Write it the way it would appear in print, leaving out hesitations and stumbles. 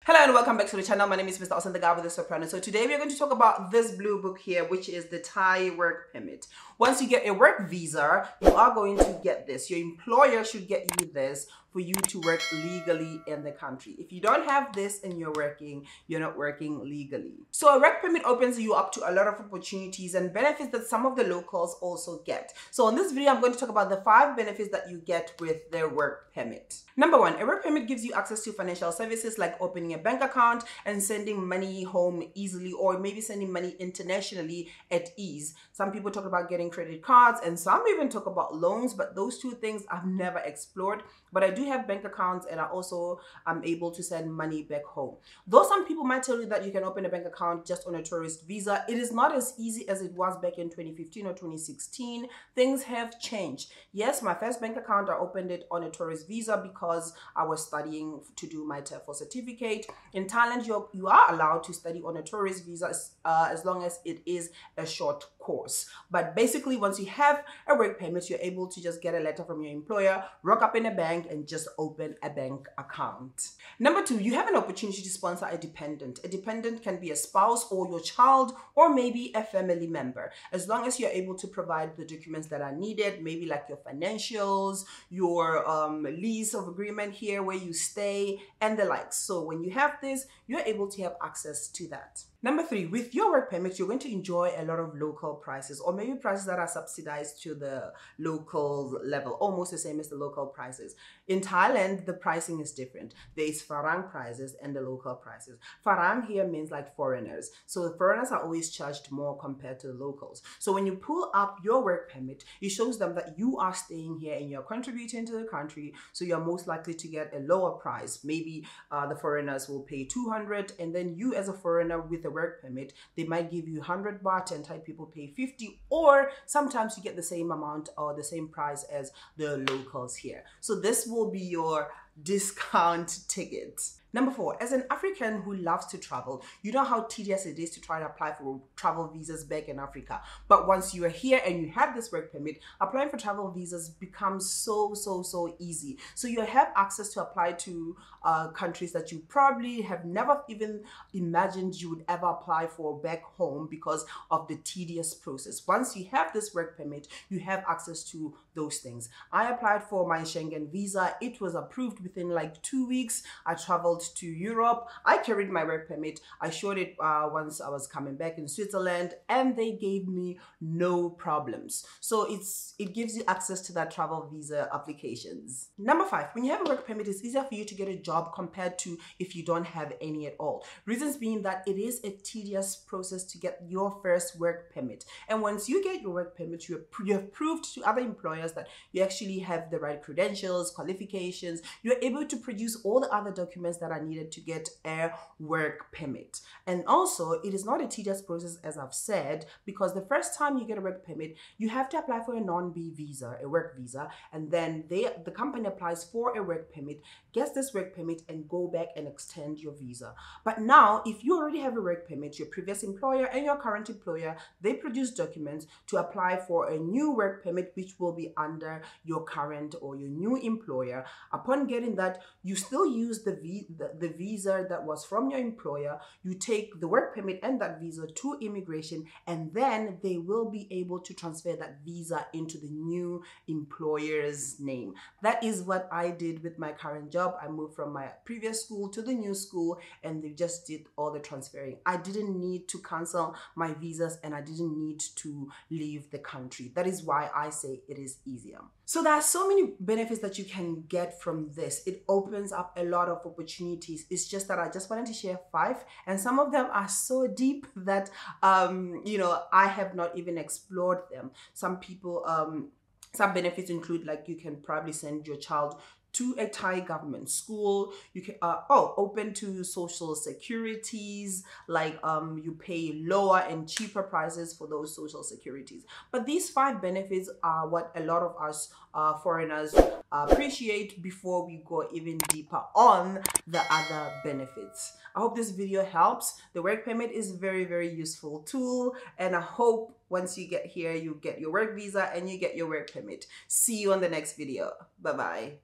Hello and welcome back to the channel. My name is Mr. Austin, the guy with the soprano. So today we're going to talk about this blue book here, which is the Thai work permit. Once you get a work visa, you are going to get this. Your employer should get you this for you to work legally in the country. If you don't have this and you're not working legally. So a work permit opens you up to a lot of opportunities and benefits that some of the locals also get. So in this video, I'm going to talk about the 5 benefits that you get with their work permit. Number 1, a work permit gives you access to financial services like opening a bank account and sending money home easily, or maybe sending money internationally at ease. Some people talk about getting credit cards and some even talk about loans, but those two things I've never explored. But I do have bank accounts and I also am able to send money back home. Though some people might tell you that you can open a bank account just on a tourist visa, it is not as easy as it was back in 2015 or 2016. Things have changed. Yes, my first bank account, I opened it on a tourist visa because I was studying to do my TEFL certificate. In Thailand, you are allowed to study on a tourist visa as long as it is a short course. But basically, once you have a work permit, you're able to just get a letter from your employer, rock up in a bank, and just open a bank account. Number 2, you have an opportunity to sponsor a dependent. A dependent can be a spouse or your child or maybe a family member. As long as you're able to provide the documents that are needed, maybe like your financials, your lease of agreement here where you stay, and the likes. So when you have this, you're able to have access to that. Number 3, with your work permit, you're going to enjoy a lot of local prices, or maybe prices that are subsidized to the local level, almost the same as the local prices. In Thailand, the pricing is different. There is farang prices and the local prices. Farang here means like foreigners. So the foreigners are always charged more compared to the locals. So when you pull up your work permit, it shows them that you are staying here and you're contributing to the country. So you're most likely to get a lower price. Maybe the foreigners will pay 200, and then you as a foreigner with a work permit, they might give you 100 baht and Thai people pay 50, or sometimes you get the same amount or the same price as the locals here. So this will be your discount ticket. Number 4, as an African who loves to travel, you know how tedious it is to try to apply for travel visas back in Africa. But once you are here and you have this work permit, applying for travel visas becomes so easy. So you have access to apply to countries that you probably have never even imagined you would ever apply for back home because of the tedious process. Once you have this work permit, you have access to those things. I applied for my Schengen visa. It was approved within like 2 weeks. I traveled to Europe. I carried my work permit. I showed it once I was coming back in Switzerland, and they gave me no problems. So it gives you access to that travel visa applications. Number 5, when you have a work permit, it's easier for you to get a job compared to if you don't have any at all. Reasons being that it is a tedious process to get your first work permit. And once you get your work permit, you have proved to other employers that you actually have the right credentials, qualifications. You're able to produce all the other documents that are needed to get a work permit. And also, it is not a tedious process, as I've said, because the first time you get a work permit, you have to apply for a non-B visa, a work visa, and then the company applies for a work permit, gets this work permit, and go back and extend your visa. But now, if you already have a work permit, your previous employer and your current employer, they produce documents to apply for a new work permit, which will be under your current or your new employer. Upon getting that, you still use the visa that was from your employer. You take the work permit and that visa to immigration, and then they will be able to transfer that visa into the new employer's name. That is what I did with my current job. I moved from my previous school to the new school, and they just did all the transferring. I didn't need to cancel my visas, and I didn't need to leave the country. That is why I say it is easier. So there are so many benefits that you can get from this. It opens up a lot of opportunities. It's just that I just wanted to share 5, and some of them are so deep that I have not even explored them. Some people some benefits include, like, you can probably send your child to a Thai government school. You can open to social securities, like you pay lower and cheaper prices for those social securities. But these 5 benefits are what a lot of us foreigners appreciate before we go even deeper on the other benefits. I hope this video helps. The work permit is a very useful tool, and I hope once you get here, you get your work visa and you get your work permit. See you on the next video. Bye bye.